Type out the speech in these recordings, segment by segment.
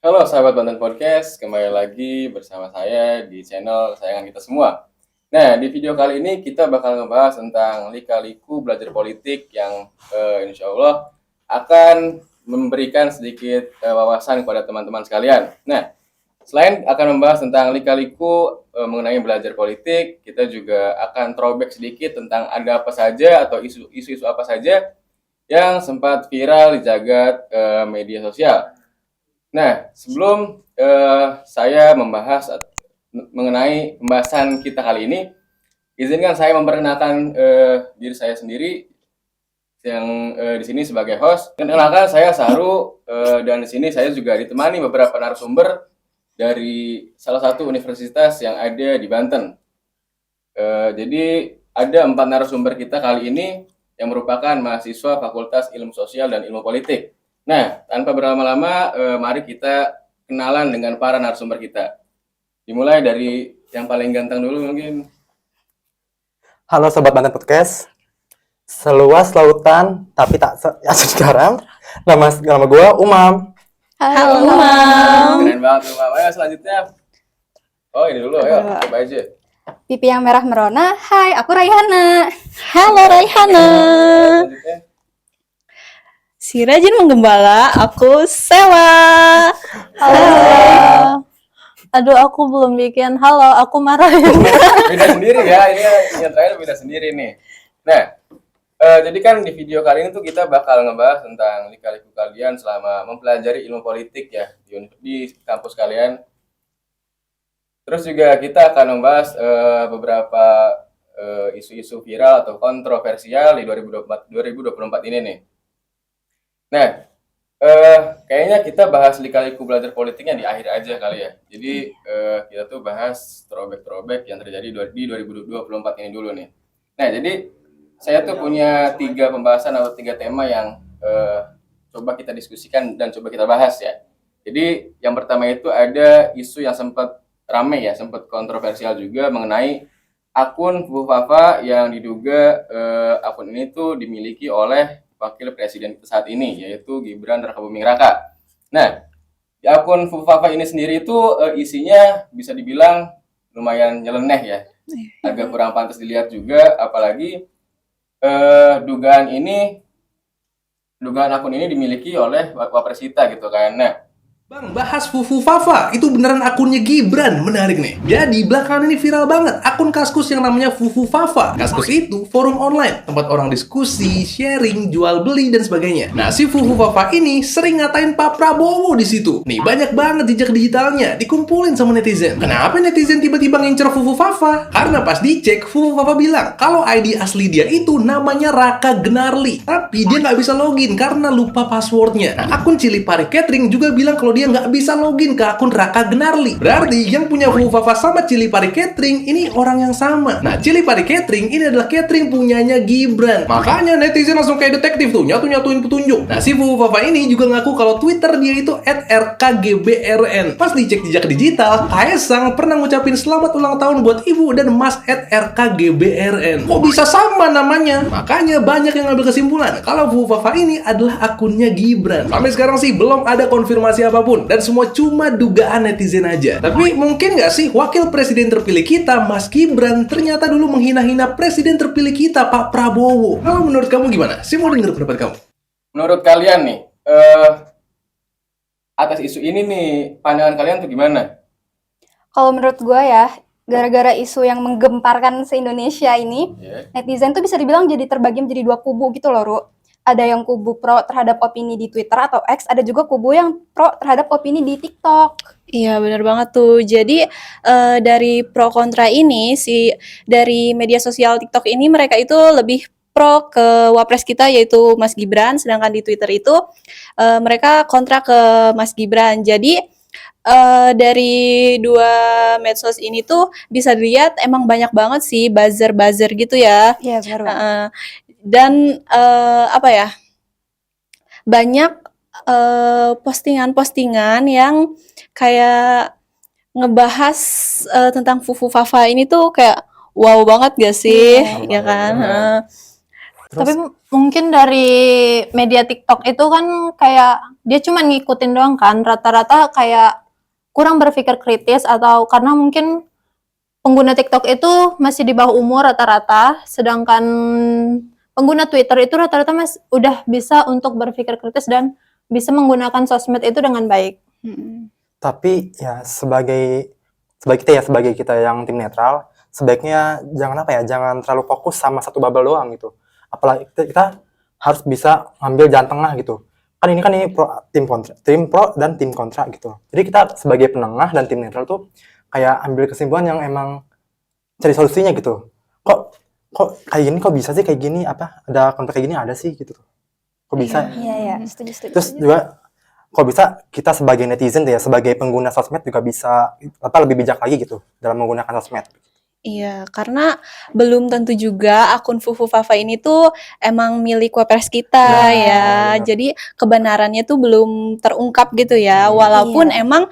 Halo sahabat Banten Podcast, kembali lagi bersama saya di channel kesayangan kita semua. Nah, di video kali ini kita bakal ngebahas tentang lika-liku belajar politik yang insya Allah akan memberikan sedikit wawasan kepada teman-teman sekalian. Nah, selain akan membahas tentang lika-liku mengenai belajar politik, kita juga akan throwback sedikit tentang ada apa saja atau isu-isu apa saja yang sempat viral di jagat media sosial. Nah, sebelum saya membahas mengenai pembahasan kita kali ini, izinkan saya memperkenalkan diri saya sendiri yang di sini sebagai host. Kenalkan, saya Saru dan di sini saya juga ditemani beberapa narasumber dari salah satu universitas yang ada di Banten. Jadi ada 4 narasumber kita kali ini yang merupakan mahasiswa Fakultas Ilmu Sosial dan Ilmu Politik. Nah, tanpa berlama-lama, mari kita kenalan dengan para narasumber kita. Dimulai dari yang paling ganteng dulu mungkin. Halo Sobat Banten Podcast. Seluas lautan, tapi tak seasik garam. Nama gue Umam. Halo Umam. Keren banget Umam. Ayo selanjutnya. Oh ini dulu, ayo coba aja. Pipi yang merah merona. Hai, aku Raihana. Halo Raihana. Selanjutnya. Si Rajin menggembala, aku Sewa. Halo. Aduh, aku belum bikin. Halo, aku Marah. Beda sendiri ya, ini yang terakhir beda sendiri nih. Nah, jadi kan di video kali ini tuh kita bakal ngebahas tentang lika-liku kalian selama mempelajari ilmu politik ya di kampus kalian. Terus juga kita akan membahas beberapa isu-isu viral atau kontroversial di 2024 ini nih. Nah, kayaknya kita bahas lika-liku belajar politiknya di akhir aja kali ya. Jadi kita tuh bahas throwback yang terjadi di 2024 ini dulu nih. Nah, jadi saya tuh punya 3 pembahasan atau 3 tema yang coba kita diskusikan dan coba kita bahas ya. Jadi yang pertama itu ada isu yang sempat ramai ya, sempat kontroversial juga mengenai akun Fufafa yang diduga akun ini tuh dimiliki oleh wakil presiden kita saat ini, yaitu Gibran Rakabuming Raka. Nah, di akun Fufafa ini sendiri itu isinya bisa dibilang lumayan nyeleneh ya, agak kurang pantas dilihat juga, apalagi dugaan akun ini dimiliki oleh Wapres kita gitu kan. Nah, Bang, bahas Fufu Fafa, itu beneran akunnya Gibran, menarik nih. Jadi, belakangan ini viral banget akun Kaskus yang namanya Fufu Fafa. Kaskus itu forum online, tempat orang diskusi, sharing, jual beli, dan sebagainya. Nah, si Fufu Fafa ini sering ngatain Pak Prabowo di situ. Nih, banyak banget jejak digitalnya dikumpulin sama netizen. Kenapa netizen tiba-tiba ngincer Fufu Fafa? Karena pas dicek, Fufu Fafa bilang kalau ID asli dia itu namanya Raka Gnarly. Tapi dia nggak bisa login karena lupa passwordnya. Nah, akun Cilipari Catering juga bilang kalau dia nggak bisa login ke akun Raka Gnarly. Berarti yang punya Fufu Fafa sama Cilipari Catering ini orang yang sama. Nah, Cilipari Catering ini adalah catering punyanya Gibran. Makanya netizen langsung kayak detektif tuh, nyatuin petunjuk. Nah, si Fufu Fafa ini juga ngaku kalau Twitter dia itu @rkgbrn. Pas dicek jejak digital, Kaesang pernah ngucapin selamat ulang tahun buat ibu dan mas @rkgbrn. Kok bisa sama namanya? Makanya banyak yang ngambil kesimpulan kalau Fufu Fafa ini adalah akunnya Gibran. Sampai sekarang sih belum ada konfirmasi apapun dan semua cuma dugaan netizen aja. Tapi mungkin nggak sih wakil presiden terpilih kita, Mas Gibran, ternyata dulu menghina-hina presiden terpilih kita, Pak Prabowo. Kalau menurut kamu gimana? Saya mau denger pendapat kamu. menurut kalian nih, atas isu ini nih, pandangan kalian tuh gimana? Kalau menurut gue ya, gara-gara isu yang menggemparkan se-Indonesia ini, netizen tuh bisa dibilang jadi terbagi menjadi 2 kubu gitu loh, Ru. Ada yang kubu pro terhadap opini di Twitter atau X, ada juga kubu yang pro terhadap opini di TikTok. Iya, benar banget tuh. Jadi dari pro kontra ini, dari media sosial TikTok ini mereka itu lebih pro ke wapres kita yaitu Mas Gibran, sedangkan di Twitter itu mereka kontra ke Mas Gibran. Jadi dari 2 medsos ini tuh bisa dilihat emang banyak banget sih buzzer-buzzer gitu ya. Iya, benar banget. Dan apa ya, banyak postingan-postingan yang kayak ngebahas tentang Fufu Fafa ini tuh kayak wow banget gak sih, Iya. ya kan? Terus Mungkin dari media TikTok itu kan kayak dia cuma ngikutin doang kan, rata-rata kayak kurang berpikir kritis atau karena mungkin pengguna TikTok itu masih di bawah umur rata-rata, sedangkan pengguna Twitter itu rata-rata udah bisa untuk berpikir kritis dan bisa menggunakan sosmed itu dengan baik. tapi ya sebagai kita yang tim netral, sebaiknya jangan terlalu fokus sama satu bubble doang gitu. Apalagi kita harus bisa ngambil jalan tengah gitu. Kan ini tim pro dan tim kontra gitu. Jadi kita sebagai penengah dan tim netral tuh kayak ambil kesimpulan yang emang cari solusinya gitu. Kok kayak gini, kok bisa sih kayak gini, ada konflik kayak gini ada sih gitu. Kok bisa? Iya, setuju. Terus juga kok bisa kita sebagai netizen ya, sebagai pengguna sosmed juga bisa lebih bijak lagi gitu dalam menggunakan sosmed. Iya, karena belum tentu juga akun Fufu Fafa ini tuh emang milik Wapres kita ya. benar. Jadi kebenarannya tuh belum terungkap gitu ya. Walaupun emang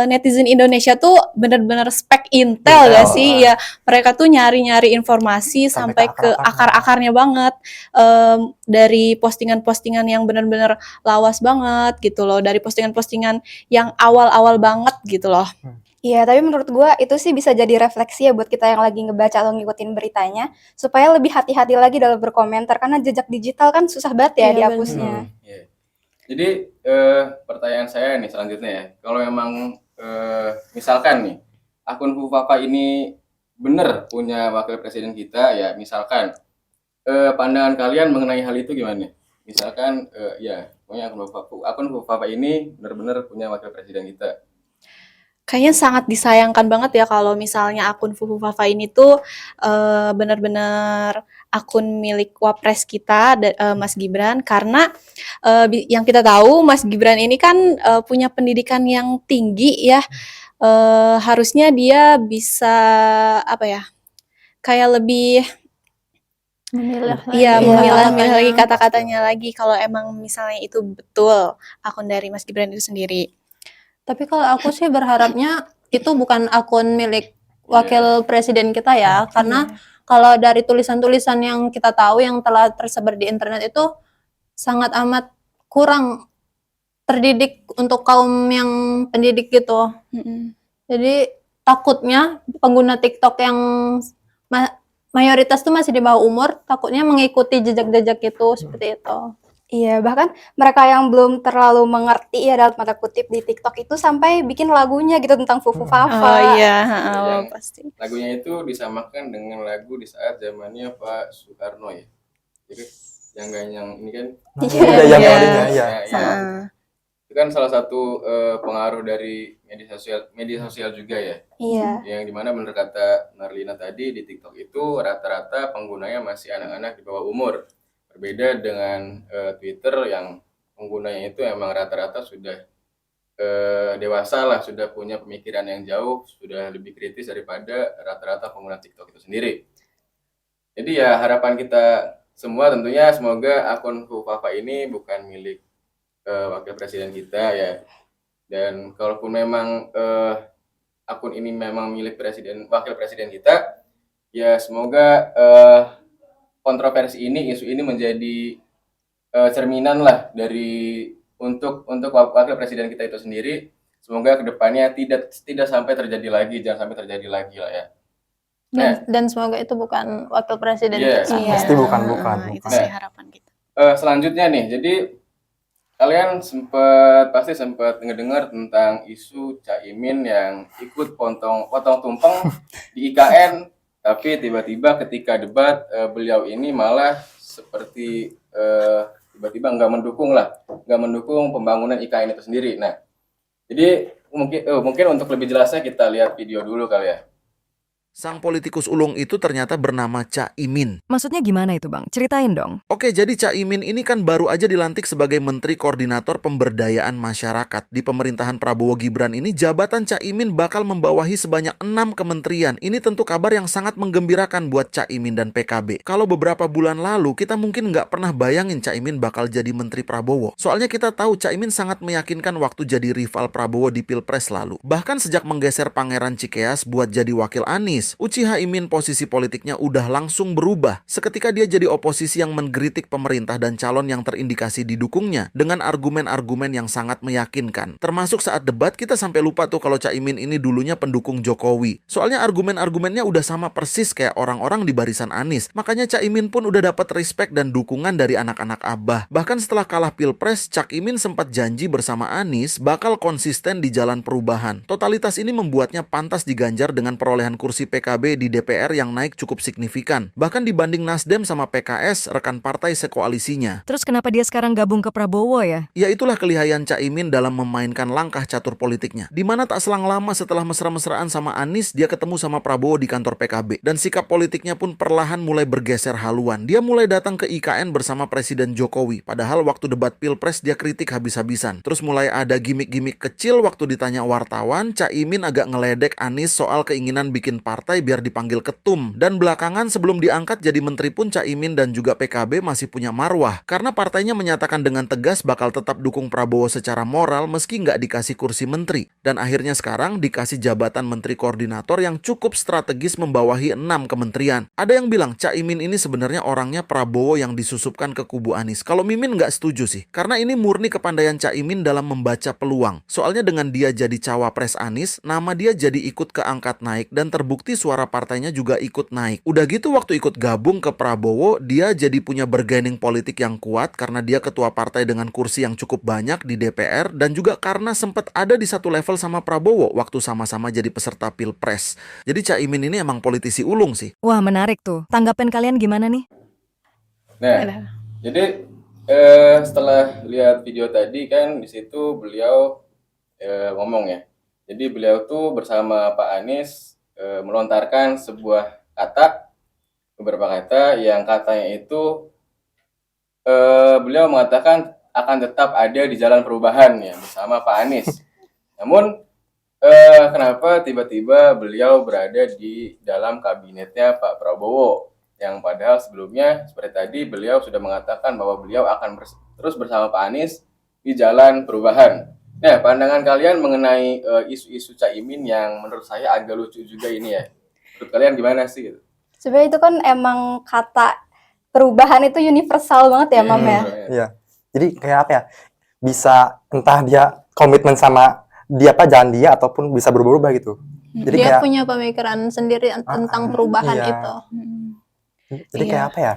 netizen Indonesia tuh benar-benar spek intel ya sih. Ya, mereka tuh nyari-nyari informasi sampai ke akar-akarnya banget. Dari postingan-postingan yang benar-benar lawas banget gitu loh. Dari postingan-postingan yang awal-awal banget gitu loh. Iya, tapi menurut gua itu sih bisa jadi refleksi ya buat kita yang lagi ngebaca atau ngikutin beritanya, supaya lebih hati-hati lagi dalam berkomentar karena jejak digital kan susah banget ya Iya, dihapusnya. Iya. Jadi pertanyaan saya nih selanjutnya ya, kalau emang misalkan nih akun Fufafa ini bener punya wakil presiden kita ya, misalkan pandangan kalian mengenai hal itu gimana? Misalkan ya punya akun Fufafa ini bener-bener punya wakil presiden kita. Kayaknya sangat disayangkan banget ya kalau misalnya akun Fufu Fafa ini tuh benar-benar akun milik Wapres kita, Mas Gibran, karena yang kita tahu Mas Gibran ini kan punya pendidikan yang tinggi ya. Harusnya dia bisa kayak lebih memilah lagi kata-katanya lagi kalau emang misalnya itu betul akun dari Mas Gibran itu sendiri. Tapi kalau aku sih berharapnya itu bukan akun milik wakil presiden kita ya, karena kalau dari tulisan-tulisan yang kita tahu yang telah tersebar di internet itu sangat amat kurang terdidik untuk kaum yang pendidik gitu. Jadi takutnya pengguna TikTok yang mayoritas tuh masih di bawah umur, takutnya mengikuti jejak-jejak itu seperti itu. Iya, bahkan mereka yang belum terlalu mengerti ya dalam tanda kutip di TikTok itu sampai bikin lagunya gitu tentang Fufu Fafa. Oh iya, Yang pasti. lagunya itu disamakan dengan lagu di saat zamannya Pak Soekarno ya. Jadi yang ini kan itu kan salah satu pengaruh dari media sosial juga ya. Iya. Yang dimana benar kata Marlina tadi, di TikTok itu rata-rata penggunanya masih anak-anak di bawah umur. Berbeda dengan Twitter yang penggunanya itu emang rata-rata sudah dewasa lah, sudah punya pemikiran yang jauh, sudah lebih kritis daripada rata-rata pengguna TikTok itu sendiri. Jadi ya harapan kita semua tentunya semoga akun Fufafa ini bukan milik wakil presiden kita ya. Dan kalaupun memang akun ini memang milik wakil presiden kita, ya semoga kontroversi ini, isu ini menjadi cerminan lah dari untuk wakil presiden kita itu sendiri. Semoga kedepannya tidak sampai terjadi lagi, jangan sampai terjadi lagi lah ya. Dan semoga itu bukan wakil presiden Iya. kita. Pasti bukan. Itu sih harapan kita. Selanjutnya nih, jadi kalian pasti sempat ngedengar tentang isu Caimin yang ikut potong tumpeng di IKN, tapi tiba-tiba ketika debat beliau ini malah seperti tiba-tiba nggak mendukung pembangunan IKN itu sendiri. Nah, jadi mungkin untuk lebih jelasnya kita lihat video dulu kali ya. Sang politikus ulung itu ternyata bernama Caimin. Maksudnya gimana itu Bang? Ceritain dong. Oke, jadi Caimin ini kan baru aja dilantik sebagai Menteri Koordinator Pemberdayaan Masyarakat. Di pemerintahan Prabowo Gibran ini, jabatan Caimin bakal membawahi sebanyak 6 kementerian. Ini tentu kabar yang sangat menggembirakan buat Caimin dan PKB. Kalau beberapa bulan lalu, kita mungkin nggak pernah bayangin Caimin bakal jadi Menteri Prabowo. Soalnya kita tahu Caimin sangat meyakinkan waktu jadi rival Prabowo di Pilpres lalu. Bahkan sejak menggeser Pangeran Cikeas buat jadi wakil Anies, Anies, Uci Haimin posisi politiknya udah langsung berubah seketika dia jadi oposisi yang menggritik pemerintah dan calon yang terindikasi didukungnya dengan argumen-argumen yang sangat meyakinkan. Termasuk saat debat kita sampai lupa tuh kalau Caimin ini dulunya pendukung Jokowi. Soalnya argumen-argumennya udah sama persis kayak orang-orang di barisan Anies. Makanya Caimin pun udah dapat respect dan dukungan dari anak-anak Abah. Bahkan setelah kalah Pilpres, Cak Imin sempat janji bersama Anies bakal konsisten di jalan perubahan. Totalitas ini membuatnya pantas diganjar dengan perolehan kursi PKB di DPR yang naik cukup signifikan. Bahkan dibanding Nasdem sama PKS, rekan partai sekoalisinya. Terus kenapa dia sekarang gabung ke Prabowo ya? Ya itulah kelihayan Caimin dalam memainkan langkah catur politiknya. Di mana tak selang lama setelah mesra-mesraan sama Anies, dia ketemu sama Prabowo di kantor PKB. Dan sikap politiknya pun perlahan mulai bergeser haluan. Dia mulai datang ke IKN bersama Presiden Jokowi. Padahal waktu debat Pilpres dia kritik habis-habisan. Terus mulai ada gimmick-gimmick kecil waktu ditanya wartawan, Caimin agak ngeledek Anies soal keinginan bikin partai biar dipanggil ketum. Dan belakangan sebelum diangkat jadi menteri pun Caimin dan juga PKB masih punya marwah. Karena partainya menyatakan dengan tegas bakal tetap dukung Prabowo secara moral meski nggak dikasih kursi menteri. Dan akhirnya sekarang dikasih jabatan menteri koordinator yang cukup strategis membawahi 6 kementerian. Ada yang bilang Caimin ini sebenarnya orangnya Prabowo yang disusupkan ke kubu Anies. Kalau Mimin nggak setuju sih. Karena ini murni kepandaian Caimin dalam membaca peluang. Soalnya dengan dia jadi cawapres Anies, nama dia jadi ikut keangkat naik dan terbukti suara partainya juga ikut naik. Udah gitu waktu ikut gabung ke Prabowo, dia jadi punya bargaining politik yang kuat karena dia ketua partai dengan kursi yang cukup banyak di DPR dan juga karena sempat ada di satu level sama Prabowo waktu sama-sama jadi peserta Pilpres. Jadi Caimin ini emang politisi ulung sih. Wah, menarik tuh. Tanggapan kalian gimana nih? Nah, jadi setelah lihat video tadi kan di situ beliau ngomong ya. Jadi beliau tuh bersama Pak Anies melontarkan beberapa kata yang katanya itu beliau mengatakan akan tetap ada di jalan perubahan ya bersama Pak Anies. Namun kenapa tiba-tiba beliau berada di dalam kabinetnya Pak Prabowo yang padahal sebelumnya seperti tadi beliau sudah mengatakan bahwa beliau akan terus bersama Pak Anies di jalan perubahan. Nah, pandangan kalian mengenai isu-isu Caimin yang menurut saya agak lucu juga ini ya. Menurut kalian gimana sih gitu? Sebenarnya itu kan emang kata perubahan itu universal banget ya, Mam ya. Iya. Jadi kayak apa ya? Bisa entah dia komitmen sama dia apa jalan dia ataupun bisa berubah-ubah gitu. Jadi Dia kayak punya pemikiran sendiri tentang perubahan iya. itu. Jadi kayak apa ya?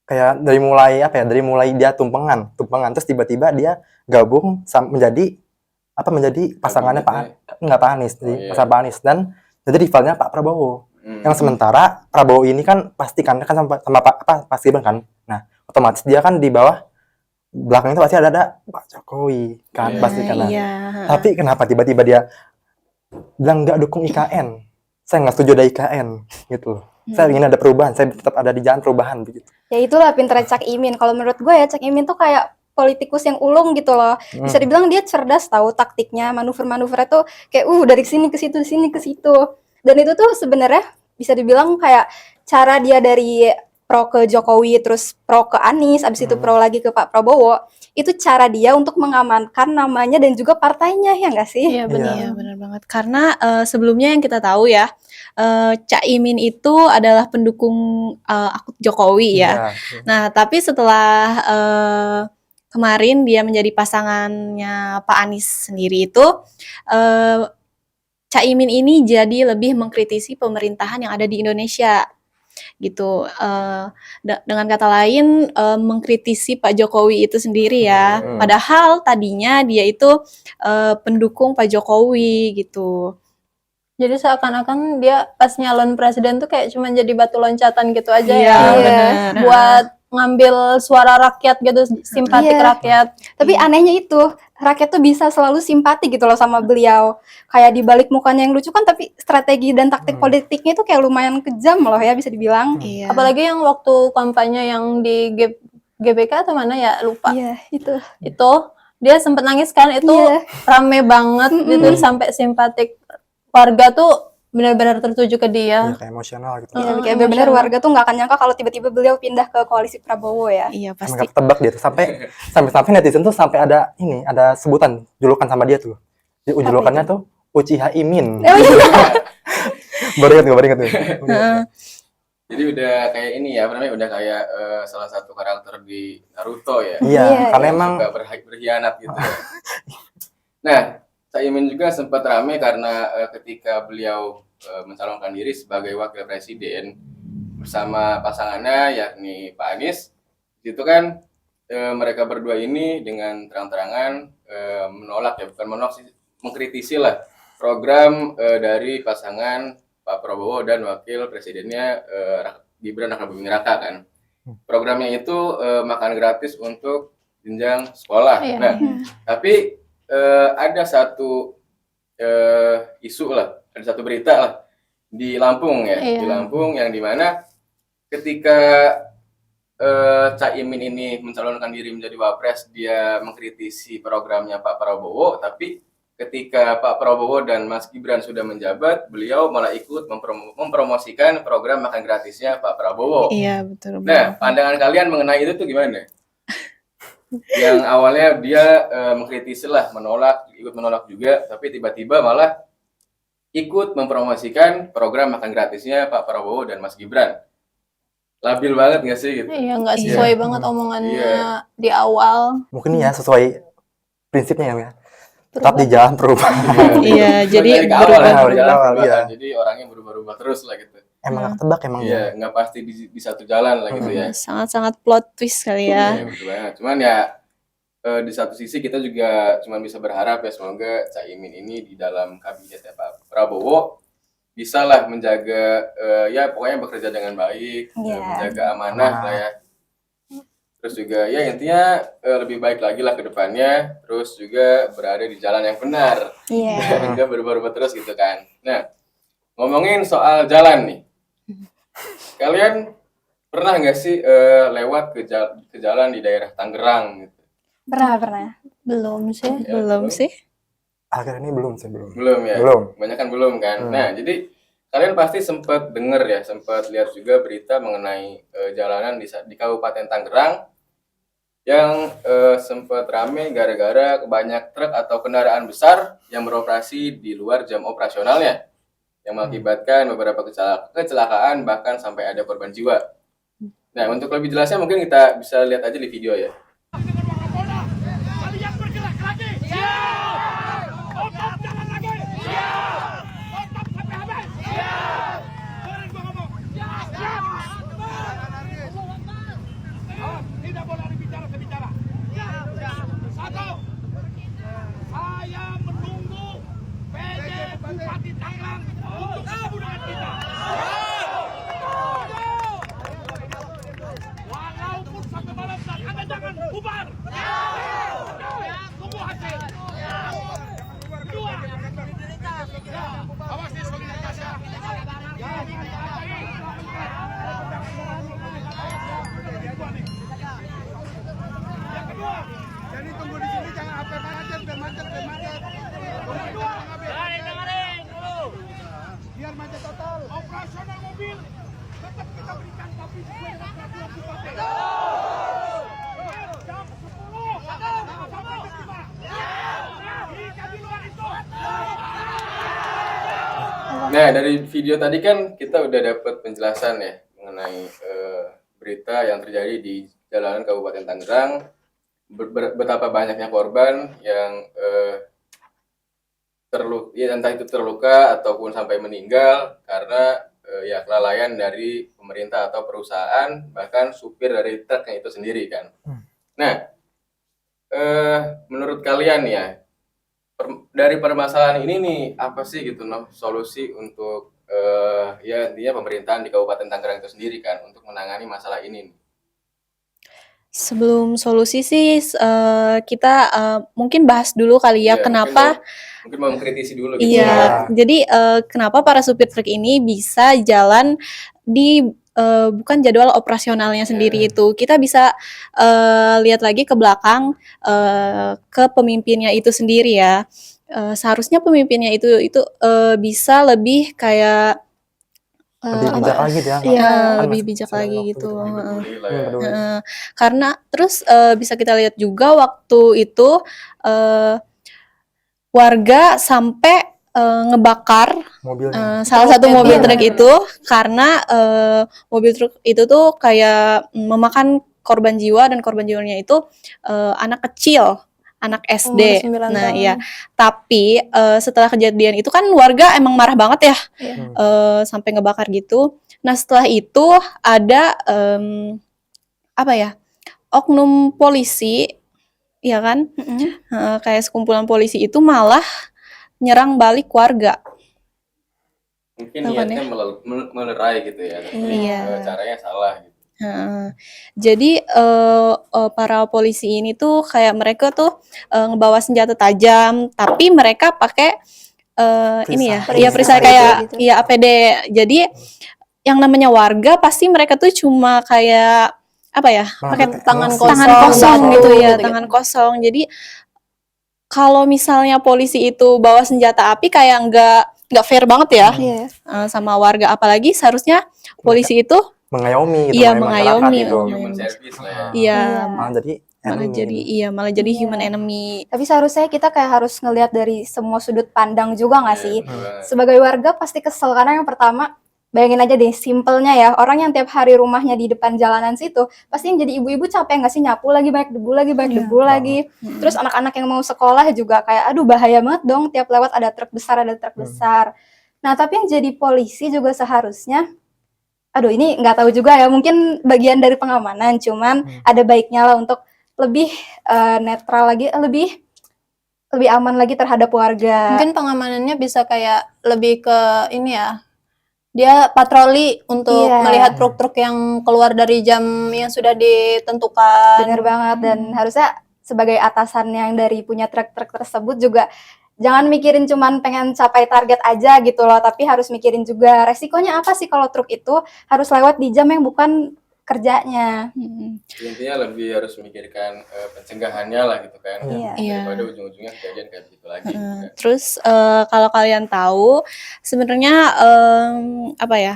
Kayak dari mulai dia tumpengan terus tiba-tiba dia gabung menjadi pasangannya Pak Anies, pasangan Pak Anies dan jadi rivalnya Pak Prabowo. Yang sementara Prabowo ini kan pasti kan sama Pak Gibran kan. Nah, otomatis dia kan di bawah belakang itu pasti ada Pak Jokowi kan pasti kan. Tapi kenapa tiba-tiba dia bilang nggak dukung IKN? Saya nggak setuju ada IKN gitu loh. Saya ingin ada perubahan, saya tetap ada di jalan perubahan begitu. Ya itulah pinternya Cak Imin. Kalau menurut gue ya Cak Imin tuh kayak politikus yang ulung gitu loh. Bisa dibilang dia cerdas tahu taktiknya, manuver-manuvernya tuh kayak dari sini ke situ, sini ke situ. Dan itu tuh sebenarnya bisa dibilang kayak cara dia dari pro ke Jokowi terus pro ke Anies, abis itu pro lagi ke Pak Prabowo. Itu cara dia untuk mengamankan namanya dan juga partainya ya nggak sih? Iya benar, benar banget. Karena sebelumnya yang kita tahu ya, Caimin itu adalah pendukung akut Jokowi ya. Nah, tapi setelah kemarin dia menjadi pasangannya Pak Anies sendiri itu, Caimin ini jadi lebih mengkritisi pemerintahan yang ada di Indonesia gitu. Dengan kata lain mengkritisi Pak Jokowi itu sendiri ya. Padahal tadinya dia itu pendukung Pak Jokowi gitu. Jadi seakan-akan dia pas nyalon presiden tuh kayak cuma jadi batu loncatan gitu aja Iya, ya. benar. Buat ngambil suara rakyat gitu, simpatik rakyat. Tapi anehnya itu, rakyat tuh bisa selalu simpati gitu loh sama beliau. Kayak di balik mukanya yang lucu kan, tapi strategi dan taktik politiknya itu kayak lumayan kejam loh ya, bisa dibilang. Iya. Apalagi yang waktu kampanye yang di GBK atau mana ya, lupa. Iya, itu. Itu dia sempat nangis kan, itu rame banget gitu sampai simpatik warga tuh benar-benar tertuju ke dia. Iya, kayak emosional gitu. Iya, kayak benar-benar warga tuh nggak akan nyangka kalau tiba-tiba beliau pindah ke koalisi Prabowo ya. Iya pasti. Nggak ketebak dia tuh sampai netizen tuh sampai ada sebutan julukan sama dia tuh. Julukannya tuh Uci Haimin. Baru ingat nih. Heeh. Jadi udah kayak ini ya, apa namanya? Udah kayak salah satu karakter di Naruto ya. Iya, Iya, karena Yang emang suka berkhianat gitu. Nah, Caimin juga sempat ramai karena ketika beliau mencalonkan diri sebagai wakil presiden bersama pasangannya yakni Pak Anies, itu kan mereka berdua ini dengan terang-terangan menolak ya, bukan menolak sih, mengkritisi lah program dari pasangan Pak Prabowo dan wakil presidennya Gibran Rakabuming Raka kan. Programnya itu makan gratis untuk jenjang sekolah. Iya. Nah, tapi ada satu isu lah, ada satu berita lah di Lampung ya, Iya. di Lampung yang dimana ketika Caimin ini mencalonkan diri menjadi wapres, dia mengkritisi programnya Pak Prabowo, tapi ketika Pak Prabowo dan Mas Gibran sudah menjabat, beliau malah ikut mempromosikan program makan gratisnya Pak Prabowo. Iya, betul. Nah, pandangan kalian mengenai itu tuh gimana? Yang awalnya dia mengkritisi lah, ikut menolak juga, tapi tiba-tiba malah ikut mempromosikan program makan gratisnya Pak Prabowo dan Mas Gibran. Labil banget nggak sih gitu? Iya, nggak sesuai banget omongannya di awal. mungkin ya sesuai prinsipnya ya. Tetap di jalan perubahan. Iya, jadi Dari ke awal ya, berubah. dari jalan Awal, perubahan. iya. Jadi orangnya berubah-ubah terus lah gitu. Emang ketebak emang ya. Iya, nggak pasti di satu jalan lah gitu ya. Sangat-sangat plot twist kali ya. Iya, betul banget. Cuman ya di satu sisi kita juga cuma bisa berharap ya semoga Caimin ini di dalam kabinetnya Pak Prabowo bisa lah menjaga ya pokoknya bekerja dengan baik, Iya. menjaga amanah lah ya. Terus juga ya intinya lebih baik lagi lah ke depannya, terus juga berada di jalan yang benar. Iya. Enggak berubah-ubah terus gitu kan. Nah, ngomongin soal jalan nih. Kalian pernah nggak sih lewat ke jalan di daerah Tangerang gitu? Pernah. Belum sih. Ya, Belum sih. Akhir ini belum sih, belum. Belum ya? Belum. Banyak kan belum kan? Nah, jadi kalian pasti sempat dengar ya, sempat lihat juga berita mengenai jalanan di Kabupaten Tangerang yang sempat ramai gara-gara banyak truk atau kendaraan besar yang beroperasi di luar jam operasionalnya, yang mengakibatkan beberapa kecelakaan bahkan sampai ada korban jiwa. Nah, untuk lebih jelasnya mungkin kita bisa lihat aja di video ya. Kalian bergerak lagi. Siap. Otot jalan lagi. Siap. Otot sampai habis. Siap. Dengerin gua ngomong. Siap. Siap. Tidak boleh ada bicara. Siap. Satu. Saya menunggu PJ Bupati Tangerang untuk bertemu dengan kita. Walaupun sampai malam dan Anda jangan bubar. Tunggu hasil. Kedua. Awas nih solidaritas ya. Yang kedua. Jadi tunggu di sini jangan sampai macet. Dengerin dulu. Biar macet total. Operasional mobil tetap kita berikan tapi sesuai dengan peraturan Bupati. Jam 10 sampai jam 5. Jika di luar itu. Nah, dari video tadi kan kita udah dapat penjelasan ya mengenai berita yang terjadi di jalanan Kabupaten Tangerang, betapa banyaknya korban yang entah itu terluka ataupun sampai meninggal karena ya kelalaian dari pemerintah atau perusahaan, bahkan supir dari truknya itu sendiri kan. Nah, menurut kalian ya, dari permasalahan ini nih apa sih gitu solusi untuk ya intinya pemerintahan di Kabupaten Tangerang itu sendiri kan untuk menangani masalah ini? Sebelum solusi sih kita mungkin bahas dulu kali ya Iya, kenapa mungkin mau mengkritisi dulu gitu. iya. Jadi kenapa para supir truk ini bisa jalan di bukan jadwal operasionalnya sendiri itu. Kita bisa lihat lagi ke belakang ke pemimpinnya itu sendiri ya. Seharusnya pemimpinnya itu bisa lebih kayak Lebih bijak lagi dia. Iya, Kan lebih masih bijak ada lagi waktu gitu. Lebih peduli lah ya. Peduli. Karena terus bisa kita lihat juga waktu itu warga sampai ngebakar Mobilnya. salah satu Iya, mobil iya, truk benar-benar. itu karena mobil truk itu tuh kayak memakan korban jiwa, dan korban jiwanya itu anak kecil, anak Umur SD. 9 Nah, tahun. iya. Tapi setelah kejadian itu kan warga emang marah banget ya, Iya. sampai ngebakar gitu. Nah, setelah itu ada apa ya? Oknum polisi, ya kan? Kayak sekumpulan polisi itu malah nyerang balik warga. Mungkin Tahu kan niatnya melerai gitu ya, tapi Iya. caranya salah gitu. Jadi para polisi ini tuh kayak mereka tuh ngebawa senjata tajam, tapi mereka pakai ini ya, Perisai. ya perisai APD kayak gitu. ya APD. Jadi yang namanya warga pasti mereka tuh cuma kayak apa ya, pakai tangan Emosi. kosong. tangan kosong gitu ya, gitu-gitu. tangan kosong. Jadi kalau misalnya polisi itu bawa senjata api kayak nggak fair banget ya Iya. sama warga, apalagi seharusnya polisi itu Mengayomi gitu, iya masyarakat mengayomi, gitu. Human service lah ya. iya Malah jadi enemy. malah jadi Iya. human enemy. Tapi seharusnya kita kayak harus ngelihat dari semua sudut pandang juga nggak sih? Betul banget. Sebagai warga pasti kesel karena yang pertama, bayangin aja deh simpelnya ya, orang yang tiap hari rumahnya di depan jalanan situ, pasti yang jadi ibu-ibu capek nggak sih, nyapu lagi banyak debu lagi, banyak Iya. debu lagi. Terus anak-anak yang mau sekolah juga kayak aduh bahaya banget dong, tiap lewat ada truk besar. Nah, tapi yang jadi polisi juga seharusnya, aduh ini nggak tahu juga ya, mungkin bagian dari pengamanan, cuman ada baiknya lah untuk lebih netral lagi, lebih aman lagi terhadap warga. Mungkin pengamanannya bisa kayak lebih ke ini ya. Dia patroli untuk Iya. melihat truk-truk yang keluar dari jam yang sudah ditentukan. Bener banget, dan harusnya sebagai atasan yang dari punya truk-truk tersebut juga jangan mikirin cuman pengen capai target aja gitu loh, tapi harus mikirin juga resikonya apa sih kalau truk itu harus lewat di jam yang bukan kerjanya. Intinya lebih harus memikirkan pencegahannya lah gitu kan. Iya. Daripada ujung-ujungnya kejadian kayak begitu lagi. gitu kan. Terus kalau kalian tahu sebenarnya apa ya,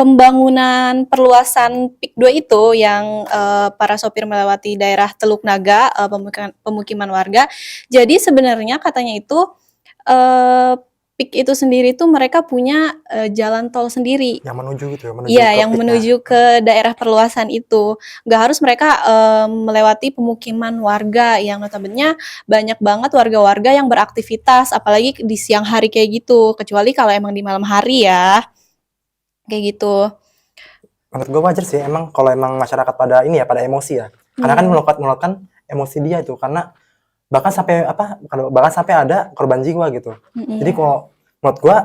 pembangunan perluasan PIK 2 itu yang para sopir melewati daerah Teluk Naga, pemukiman warga. Jadi sebenarnya katanya itu PIK itu sendiri tuh mereka punya jalan tol sendiri. Yang menuju gitu ya, menuju Iya, ke yang peaknya. menuju ke daerah perluasan itu. Nggak harus mereka melewati pemukiman warga yang notabene banyak banget warga-warga yang beraktivitas, apalagi di siang hari kayak gitu. Kecuali kalau emang di malam hari ya, kayak gitu. Menurut gue wajar sih, emang kalau emang masyarakat pada ini ya, pada emosi ya. Karena kan meluapkan emosi dia itu, karena bahkan sampai ada korban jiwa gitu. Jadi kalau menurut gua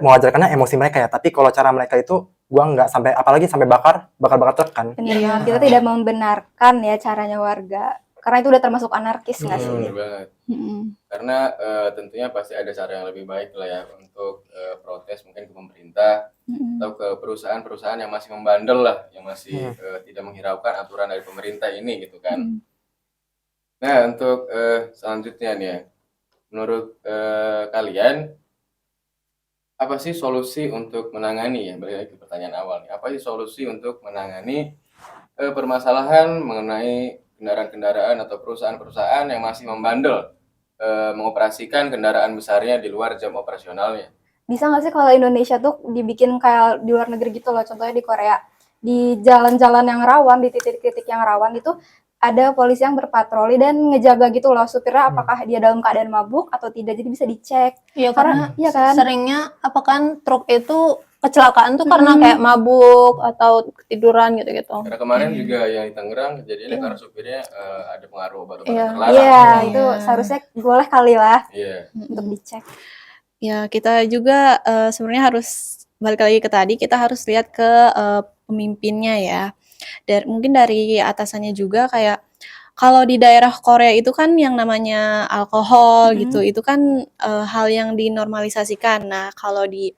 mewajarkannya emosi mereka ya, tapi kalau cara mereka itu gua nggak sampai, apalagi sampai bakar truk kan. Bener banget, kita tidak membenarkan ya caranya warga, karena itu udah termasuk anarkis nggak sih? Bener banget. Karena tentunya pasti ada cara yang lebih baik lah ya untuk protes mungkin ke pemerintah atau ke perusahaan-perusahaan yang masih membandel lah, yang masih tidak menghiraukan aturan dari pemerintah ini gitu kan. Nah, untuk selanjutnya nih ya, menurut kalian apa sih solusi untuk menangani ya, balik lagi ke pertanyaan awal nih, apa sih solusi untuk menangani permasalahan mengenai kendaraan-kendaraan atau perusahaan-perusahaan yang masih membandel mengoperasikan kendaraan besarnya di luar jam operasionalnya? Bisa nggak sih kalau Indonesia tuh dibikin kayak di luar negeri gitu loh, contohnya di Korea, di jalan-jalan yang rawan, di titik-titik yang rawan itu ada polisi yang berpatroli dan ngejaga gitu loh supirnya apakah dia dalam keadaan mabuk atau tidak, jadi bisa dicek. Iya, Karena iya kan, seringnya truk itu kecelakaan tuh karena kayak mabuk atau ketiduran gitu-gitu. Karena kemarin juga yang di Tangerang kejadiannya karena supirnya ada pengaruh obat-obatan Iya. terlarang. iya itu seharusnya boleh kali lah Iya. untuk dicek. Ya, kita juga sebenarnya harus balik lagi ke tadi, kita harus lihat ke pemimpinnya ya. Mungkin dari atasannya juga, kayak kalau di daerah Korea itu kan yang namanya alkohol gitu, itu kan hal yang dinormalisasikan. Nah, kalau di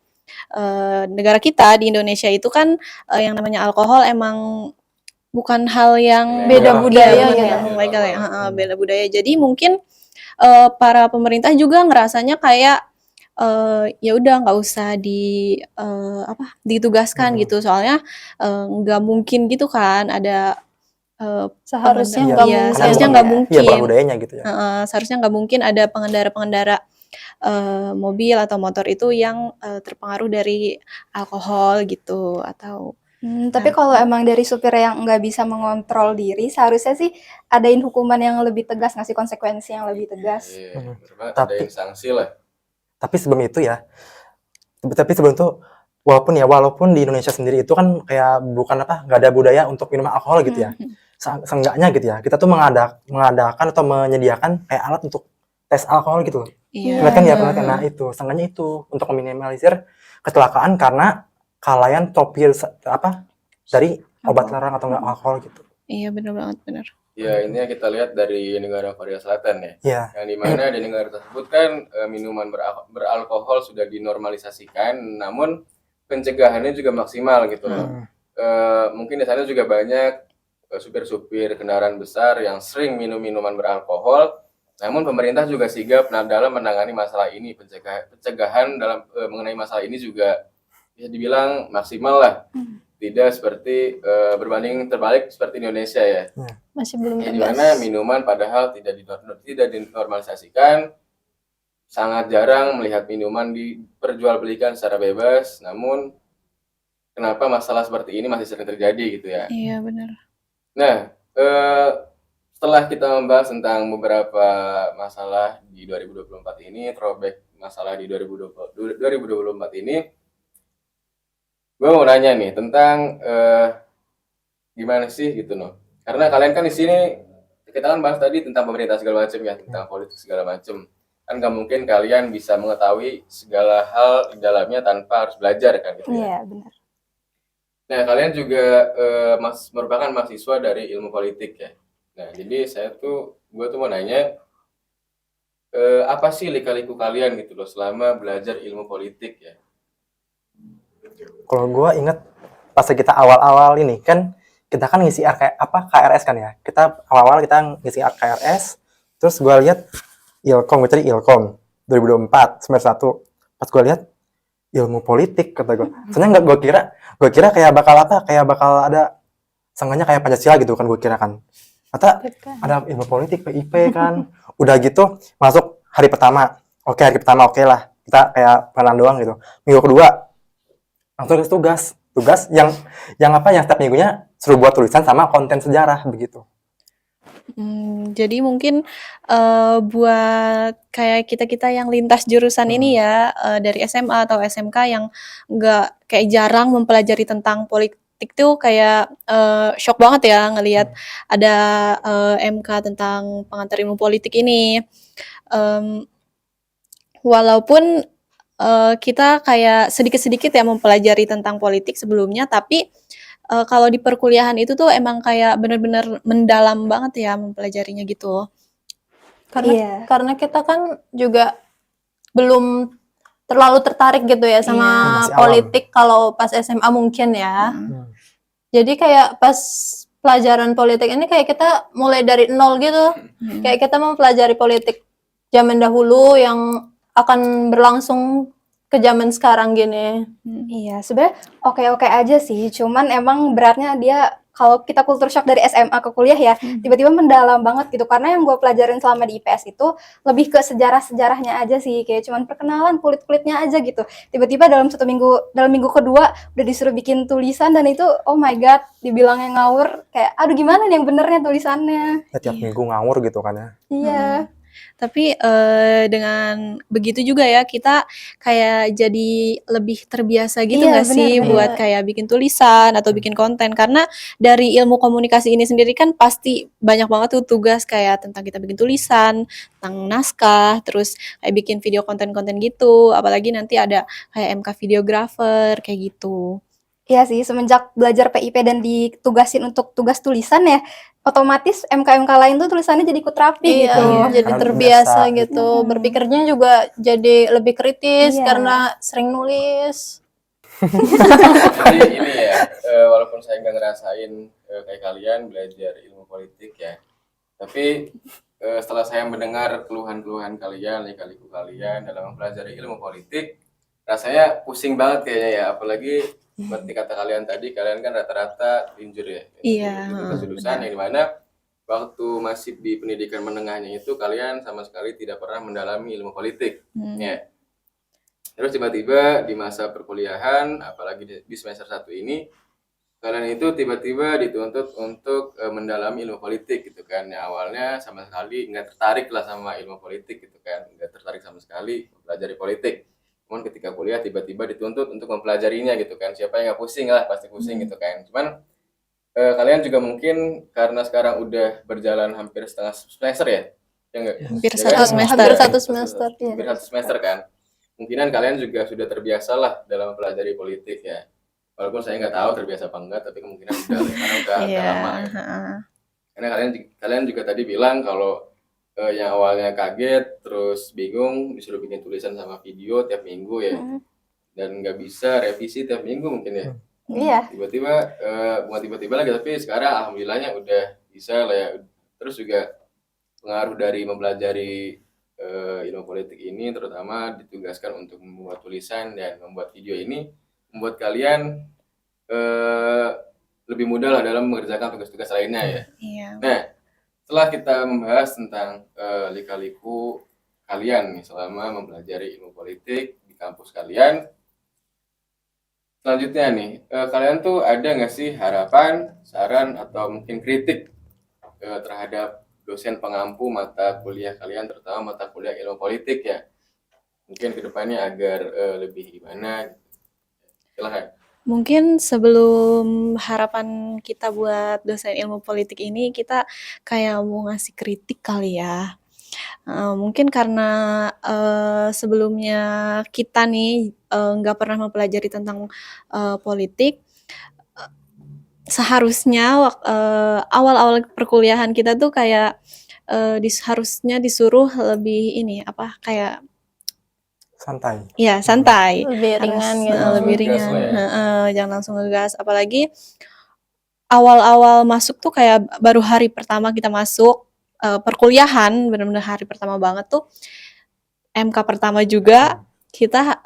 negara kita di Indonesia itu kan yang namanya alkohol emang bukan hal yang Beda budaya bukan gitu. yang legal ya, beda budaya. Jadi mungkin para pemerintah juga ngerasanya kayak ya udah nggak usah ditugaskan gitu, soalnya nggak mungkin gitu kan ada Seharusnya Iya, nggak iya, mungkin. seharusnya nggak mungkin. Iya, bukan budayanya gitu ya. Seharusnya nggak mungkin ada pengendara-pengendara mobil atau motor itu yang terpengaruh dari alkohol gitu atau Tapi kalau emang dari supir yang nggak bisa mengontrol diri, seharusnya sih adain hukuman yang lebih tegas, ngasih konsekuensi yang lebih tegas. Iya, bener banget, Tapi- adain sanksi lah. Tapi sebelum itu ya, tapi sebelum itu walaupun di Indonesia sendiri itu kan kayak bukan nggak ada budaya untuk minum alkohol gitu ya. Seenggaknya gitu ya, kita tuh mengadakan atau menyediakan kayak alat untuk tes alkohol gitu. Iya. Pernah kan ya, pernah kan? Nah itu, seenggaknya itu untuk meminimalisir kecelakaan karena kelalaian topir dari obat terlarang atau enggak alkohol gitu. Iya, benar banget, benar. Ya, ini kita lihat dari negara Korea Selatan ya. Iya. Yang dimana di negara tersebut kan minuman beralkohol sudah dinormalisasikan, namun pencegahannya juga maksimal gitu loh. Mungkin di sana juga banyak supir-supir kendaraan besar yang sering minum minuman beralkohol, namun pemerintah juga sigap dalam menangani masalah ini. Pencegahan dalam mengenai masalah ini juga bisa dibilang maksimal lah. Tidak seperti berbanding terbalik seperti Indonesia ya. Masih belum Di tegas. mana minuman padahal tidak dinormalisasikan, sangat jarang melihat minuman diperjualbelikan secara bebas. Namun kenapa masalah seperti ini masih sering terjadi gitu ya? Iya, benar. Nah, setelah kita membahas tentang beberapa masalah di 2024 ini, throwback masalah di 2024 ini, gue mau nanya nih tentang gimana sih gitu loh. Karena kalian kan di sini kita kan bahas tadi tentang pemerintah segala macam ya, tentang politik segala macam. Kan nggak mungkin kalian bisa mengetahui segala hal di dalamnya tanpa harus belajar kan gitu ya. Iya, benar. Nah, kalian juga merupakan mahasiswa dari ilmu politik ya. Nah, jadi gue tuh mau nanya, apa sih lika-liku kalian gitu loh selama belajar ilmu politik ya? Kalau gue inget pas kita awal-awal ini kan kita kan ngisi KRS kan ya. Kita awal-awal kita ngisi KRS, terus gue lihat gue cari Ilkom 2024 semester 1. Pas gue lihat ilmu politik kata gue. Soalnya gue kira kayak bakal ada seenggaknya kayak Pancasila gitu kan gue kira kan. Kata ada ilmu politik PIP kan. Udah gitu masuk hari pertama. Oke, hari pertama oke lah. Kita kayak pengenalan doang gitu. Minggu kedua langsung tugas yang setiap minggunya suruh buat tulisan sama konten sejarah begitu. Jadi mungkin buat kayak kita yang lintas jurusan ini ya, dari SMA atau SMK yang nggak kayak jarang mempelajari tentang politik tuh kayak shock banget ya ngelihat ada MK tentang pengantar ilmu politik ini. Walaupun kita kayak sedikit-sedikit ya mempelajari tentang politik sebelumnya, tapi kalau di perkuliahan itu tuh emang kayak benar-benar mendalam banget ya mempelajarinya gitu. Karena kita kan juga belum terlalu tertarik gitu ya sama Masih awam. politik kalau pas SMA mungkin ya. Jadi kayak pas pelajaran politik ini kayak kita mulai dari nol gitu. Kayak kita mempelajari politik zaman dahulu yang akan berlangsung ke zaman sekarang gini. Iya, sebenarnya oke-oke aja sih. Cuman emang beratnya dia kalau kita culture shock dari SMA ke kuliah ya, tiba-tiba mendalam banget gitu. Karena yang gue pelajarin selama di IPS itu lebih ke sejarah-sejarahnya aja sih. Kayak cuman perkenalan kulit-kulitnya aja gitu. Tiba-tiba dalam minggu kedua udah disuruh bikin tulisan dan itu oh my god, dibilangnya ngawur. Kayak aduh gimana nih yang benernya tulisannya. Ya, tiap minggu ngawur gitu kan ya. Iya. Tapi dengan begitu juga ya kita kayak jadi lebih terbiasa gitu Iya, nggak sih benar. buat kayak bikin tulisan atau bikin konten, karena dari ilmu komunikasi ini sendiri kan pasti banyak banget tuh tugas kayak tentang kita bikin tulisan, tentang naskah, terus kayak bikin video konten-konten gitu, apalagi nanti ada kayak MK videographer kayak gitu. Iya sih, semenjak belajar PIP dan ditugasin untuk tugas tulisan ya, otomatis MK-MK lain tuh tulisannya jadi ikut rapi gitu. Jadi Karena terbiasa biasa gitu. Berpikirnya juga jadi lebih kritis Iya. karena sering nulis. Jadi ini ya, walaupun saya nggak ngerasain kayak kalian belajar ilmu politik ya, tapi setelah saya mendengar keluhan-keluhan kalian, lika-liku kalian dalam mempelajari ilmu politik, rasanya pusing banget kayaknya ya, apalagi seperti kata kalian tadi, kalian kan rata-rata injur ya, Iya, jurusan yang dimana waktu masih di pendidikan menengahnya itu kalian sama sekali tidak pernah mendalami ilmu politik. Ya. Terus tiba-tiba di masa perkuliahan, apalagi di semester 1 ini, kalian itu tiba-tiba dituntut untuk mendalami ilmu politik gitu kan. Ya, awalnya sama sekali nggak tertarik lah sama ilmu politik gitu kan, nggak tertarik sama sekali mempelajari politik. Cuman ketika kuliah tiba-tiba dituntut untuk mempelajarinya gitu kan. Siapa yang nggak pusing lah, pasti pusing gitu kan. Cuman kalian juga mungkin karena sekarang udah berjalan hampir setengah semester ya, ya nggak? Hampir Ya satu kan? semester. Hampir satu semester. Hampir satu semester kan. Mungkinan kalian juga sudah terbiasa lah dalam mempelajari politik ya. Walaupun saya nggak tahu terbiasa apa enggak, tapi kemungkinan udah karena udah Iya. lama ya. Karena kalian juga tadi bilang kalau yang awalnya kaget terus bingung disuruh bikin tulisan sama video tiap minggu ya, dan nggak bisa revisi tiap minggu mungkin ya. Iya. Tiba-tiba bukan tiba-tiba lagi, tapi sekarang alhamdulillahnya udah bisa lah ya. Terus juga pengaruh dari mempelajari ilmu politik ini terutama ditugaskan untuk membuat tulisan dan membuat video ini membuat kalian lebih mudah lah dalam mengerjakan tugas-tugas lainnya ya. Iya. Nah, setelah kita membahas tentang lika-liku kalian nih selama mempelajari ilmu politik di kampus kalian, selanjutnya nih, kalian tuh ada nggak sih harapan, saran, atau mungkin kritik terhadap dosen pengampu mata kuliah kalian, terutama mata kuliah ilmu politik ya? Mungkin kedepannya agar lebih gimana gitu. Silahkan. Mungkin sebelum harapan kita buat dosen ilmu politik ini, kita kayak mau ngasih kritik kali ya. Mungkin karena sebelumnya kita nih nggak pernah mempelajari tentang politik, seharusnya awal-awal perkuliahan kita tuh kayak harusnya disuruh lebih ini apa kayak Santai. ya santai, Lebih ringan gitu. lebih Langsung ngegas ringan, lah ya. jangan langsung ngegas. Apalagi awal-awal masuk tuh kayak baru hari pertama kita masuk perkuliahan, benar-benar hari pertama banget tuh MK pertama juga kita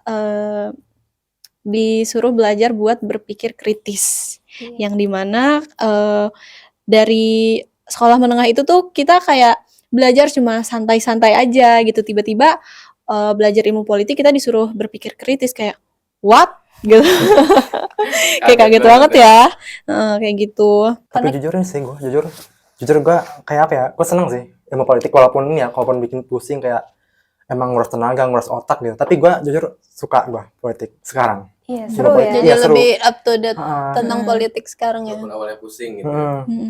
disuruh belajar buat berpikir kritis, yang dimana dari sekolah menengah itu tuh kita kayak belajar cuma santai-santai aja gitu, tiba-tiba belajar ilmu politik kita disuruh berpikir kritis kayak what gitu. Kayak kaget banget ya. Kayak gitu. Tapi jujur sih gue, jujur gue kayak apa ya, gue seneng sih ilmu politik walaupun ini ya, walaupun bikin pusing kayak emang nguras tenaga, nguras otak gitu. Tapi gue jujur suka gue politik sekarang. Iya, Ilmu seru politik, ya. Jadi iya, seru. lebih up to date Ah, tentang politik sekarang ya. Walaupun awalnya pusing gitu.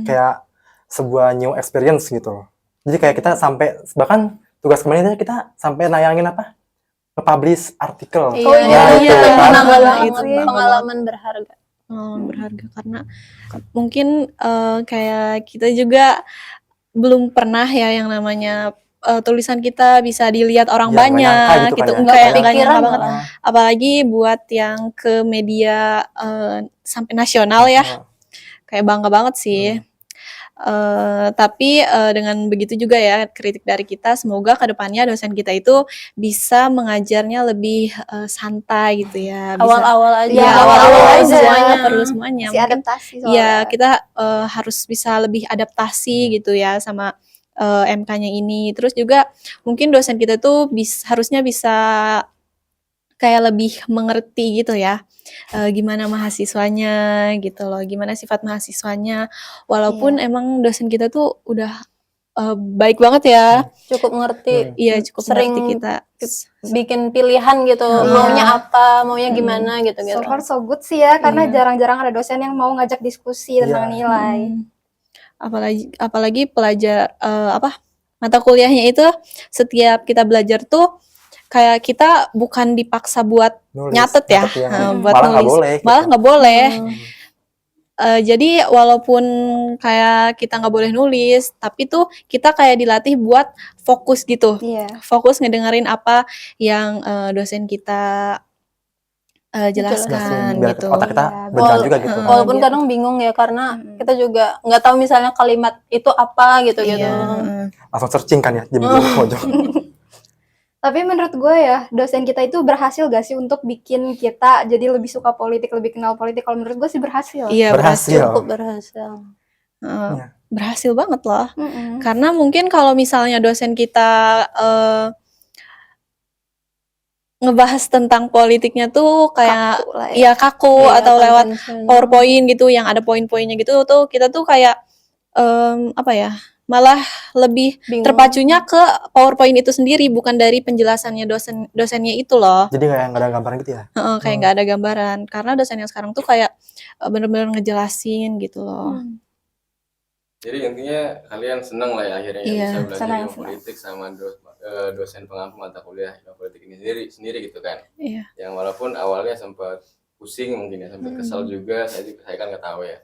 kayak sebuah new experience gitu loh. Jadi kayak kita sampai bahkan tugas kemarin aja kita sampai nayangin apa? Nge-publish artikel. Iya, Ya, itu itu kan. pengalaman, Itu pengalaman berharga. Berharga karena mungkin kayak kita juga belum pernah ya yang namanya tulisan kita bisa dilihat orang Ya, nggak nyangka banyak gitu gitu, kan ya. nggak Kayak nggak nyangka pikiran banget. malah. Apalagi buat yang ke media sampai nasional ya, kayak bangga banget sih. Tapi dengan begitu juga ya kritik dari kita, semoga kedepannya dosen kita itu bisa mengajarnya lebih santai gitu ya. Bisa, Awal-awal aja. ya Ya, awal-awal awal-awal aja, aja. semuanya perlu semuanya. Si Mungkin adaptasi ya soalnya. kita harus bisa lebih adaptasi gitu ya sama MK-nya ini. Terus juga mungkin dosen kita tuh harusnya bisa kayak lebih mengerti gitu ya, gimana mahasiswanya gitu loh, gimana sifat mahasiswanya. Walaupun emang dosen kita tuh udah baik banget ya, Cukup ngerti, iya cukup sering mengerti kita. bikin pilihan gitu, maunya apa, maunya gimana gitu So gitu. far so good sih ya, karena Iya. jarang-jarang ada dosen yang mau ngajak diskusi tentang nilai. Apalagi pelajar mata kuliahnya itu setiap kita belajar tuh kayak kita bukan dipaksa buat Nulis, nyatet ya, buat malah nggak nulis. boleh. Malah gitu. nggak boleh. Jadi walaupun kayak kita nggak boleh nulis, tapi tuh kita kayak dilatih buat fokus gitu, Iya. fokus ngedengerin apa yang dosen kita jelaskan Biar gitu. otak kita Iya, berjalan juga gitu. Walaupun biar- kadang bingung ya karena kita juga nggak tahu misalnya kalimat itu apa gitu gitu. Iya. Langsung searching kan ya, di pojok. Tapi menurut gue ya, dosen kita itu berhasil gak sih untuk bikin kita jadi lebih suka politik, lebih kenal politik? Kalau menurut gue sih berhasil. Iya, Berhasil. Cukup berhasil. berhasil banget loh. Mm-mm. Karena mungkin kalau misalnya dosen kita ngebahas tentang politiknya tuh kayak Kaku lah ya. ya kaku Iya, atau lewat konvensional. PowerPoint gitu yang ada poin-poinnya gitu tuh kita tuh kayak apa ya, malah lebih Bingung. terpacunya ke PowerPoint itu sendiri bukan dari penjelasannya dosennya itu loh. Jadi kayak nggak ada gambaran gitu ya. Heeh, kayak nggak ada gambaran karena dosen yang sekarang tuh kayak bener-bener ngejelasin gitu loh. Jadi intinya kalian seneng lah ya akhirnya ya Iya, bisa belajar senang, ilmu politik sama dosen pengampu mata kuliah ilmu politik ini sendiri gitu kan. Iya. Yang walaupun awalnya sempat pusing mungkin ya, sempat kesal juga, saya kan nggak tahu ya.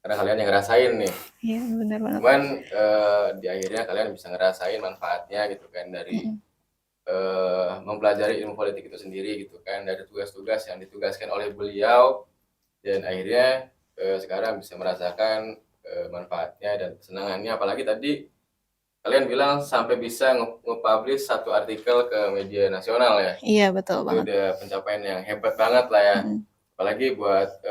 Karena kalian yang ngerasain nih. Iya, benar banget. Cuman di akhirnya kalian bisa ngerasain manfaatnya gitu kan dari mempelajari ilmu politik itu sendiri gitu kan, dari tugas-tugas yang ditugaskan oleh beliau, dan akhirnya sekarang bisa merasakan manfaatnya dan kesenangannya. Apalagi tadi kalian bilang sampai bisa nge-publish satu artikel ke media nasional ya. Iya, betul Itu banget. udah pencapaian yang hebat banget lah ya. Mm. Apalagi buat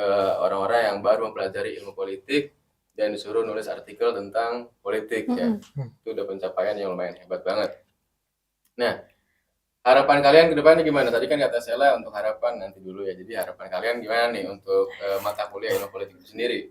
orang-orang yang baru mempelajari ilmu politik dan disuruh nulis artikel tentang politik ya. Itu udah pencapaian yang lumayan hebat banget. Nah, harapan kalian ke depannya gimana? Tadi kan kata Sela untuk harapan nanti dulu ya. Jadi harapan kalian gimana nih untuk mata kuliah ilmu politik itu sendiri?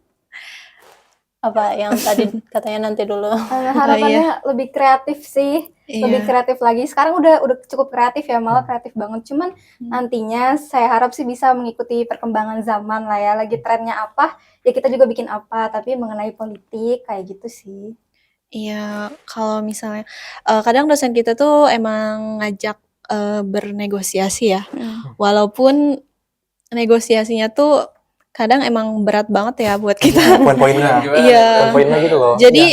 Apa yang tadi katanya nanti dulu. Harapannya lebih kreatif sih, lebih Iya. kreatif lagi. Sekarang udah cukup kreatif ya, malah kreatif banget. Cuman nantinya saya harap sih bisa mengikuti perkembangan zaman lah ya. Lagi trennya apa, ya kita juga bikin apa. Tapi mengenai politik kayak gitu sih. Iya, kalau misalnya kadang dosen kita tuh emang ngajak bernegosiasi ya. Walaupun negosiasinya tuh kadang emang berat banget ya buat kita. Poin-poinnya. Gimana? Iya. Poin-poinnya gitu loh. Jadi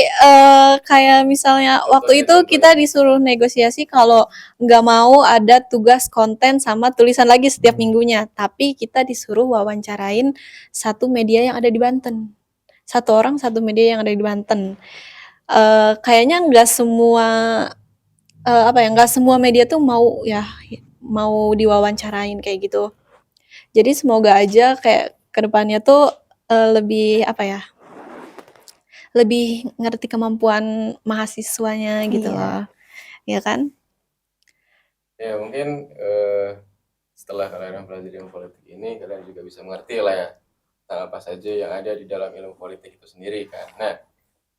kayak misalnya waktu itu kita disuruh negosiasi kalau nggak mau ada tugas konten sama tulisan lagi setiap minggunya, tapi kita disuruh wawancarain satu media yang ada di Banten. Satu orang satu media yang ada di Banten. Kayaknya nggak semua nggak semua media tuh mau diwawancarain kayak gitu. Jadi semoga aja kayak kedepannya tuh lebih lebih ngerti kemampuan mahasiswanya gitu loh, ya kan? Ya mungkin setelah kalian mempelajari ilmu politik ini, kalian juga bisa mengerti lah ya tentang apa saja yang ada di dalam ilmu politik itu sendiri kan. Nah,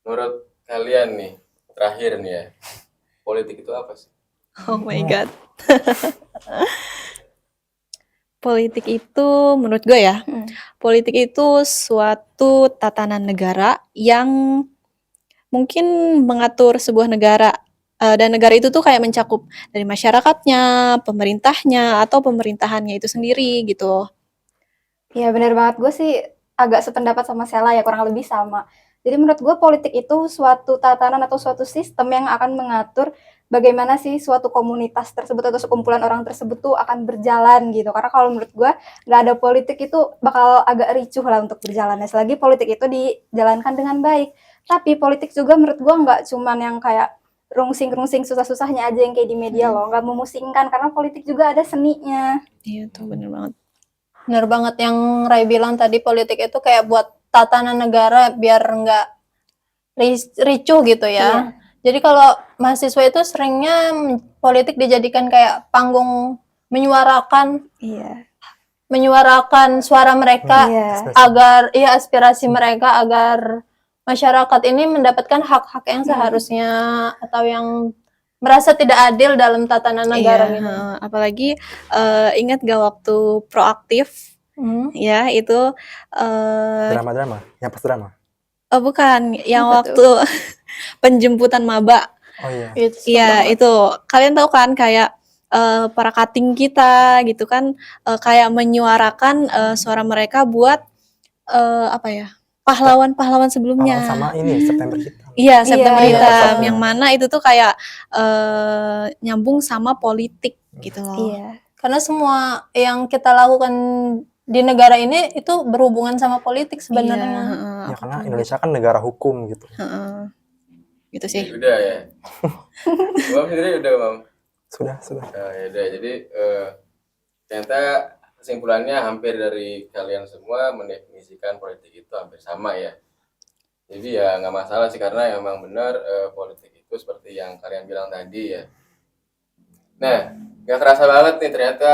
menurut kalian nih, terakhir nih ya, politik itu apa sih? Oh my god. Politik itu menurut gue ya, politik itu suatu tatanan negara yang mungkin mengatur sebuah negara dan negara itu tuh kayak mencakup dari masyarakatnya, pemerintahnya, atau pemerintahannya itu sendiri gitu. Ya benar banget, gue sih agak sependapat sama Sela ya, kurang lebih sama. Jadi menurut gue politik itu suatu tatanan atau suatu sistem yang akan mengatur bagaimana sih suatu komunitas tersebut atau sekumpulan orang tersebut tuh akan berjalan gitu. Karena kalau menurut gue nggak ada politik itu bakal agak ricuh lah untuk berjalannya. Selagi politik itu dijalankan dengan baik. Tapi politik juga menurut gue nggak cuman yang kayak rungsing-rungsing susah-susahnya aja yang kayak di media loh. Nggak memusingkan karena politik juga ada seninya. Iya tuh bener banget. Bener banget yang Ray bilang tadi, politik itu kayak buat tatanan negara biar nggak ricuh gitu ya. Jadi kalau mahasiswa itu seringnya politik dijadikan kayak panggung menyuarakan suara mereka agar aspirasi mereka agar masyarakat ini mendapatkan hak-hak yang seharusnya atau yang merasa tidak adil dalam tatanan negara gitu. Apalagi ingat gak waktu proaktif ya itu Drama-drama, yang pas drama. bukan yang waktu penjemputan maba. Oh iya. Iya itu kalian tahu kan kayak para cutting kita gitu kan kayak menyuarakan suara mereka buat pahlawan-pahlawan sebelumnya. Sama ini September Hitam. Iya September Iya. Hitam yang mana itu tuh kayak nyambung sama politik gitu loh. Iya. Karena semua yang kita lakukan di negara ini itu berhubungan sama politik sebenarnya. Ya karena Indonesia kan negara hukum gitu. Gitu sih. Ya, udah ya. Mam sendiri udah Mam. Sudah. Ya udah. Jadi ternyata kesimpulannya hampir dari kalian semua mendefinisikan politik itu hampir sama ya. Jadi ya nggak masalah sih karena memang benar politik itu seperti yang kalian bilang tadi ya. Nah, nggak kerasa banget nih ternyata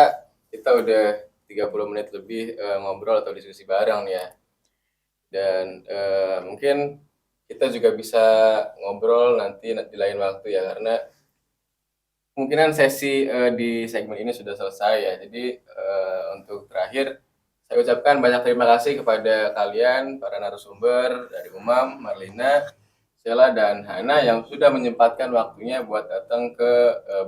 kita udah 30 menit lebih ngobrol atau diskusi bareng nih ya. Dan mungkin kita juga bisa ngobrol nanti di lain waktu ya karena kemungkinan sesi di segmen ini sudah selesai ya. Jadi untuk terakhir saya ucapkan banyak terima kasih kepada kalian para narasumber dari Umam, Marlina, Sheila dan Hana yang sudah menyempatkan waktunya buat datang ke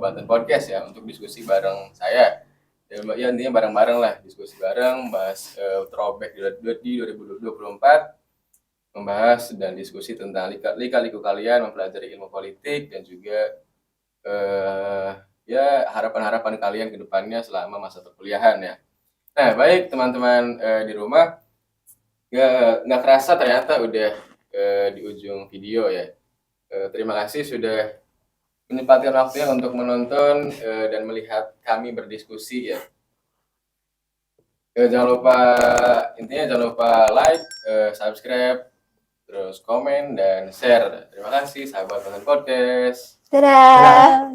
Banten Podcast ya untuk diskusi bareng saya. Ya intinya bareng-bareng lah, diskusi bareng, bahas throwback di 2024, membahas dan diskusi tentang lika-liku kalian mempelajari ilmu politik dan juga ya harapan-harapan kalian ke depannya selama masa perkuliahan ya. Nah, baik teman-teman di rumah, nggak kerasa ternyata udah di ujung video ya. Terima kasih sudah menyempatkan waktunya untuk menonton dan melihat kami berdiskusi ya. Intinya jangan lupa like, subscribe, terus komen dan share. Terima kasih sahabat Banten Podcast. Dadah.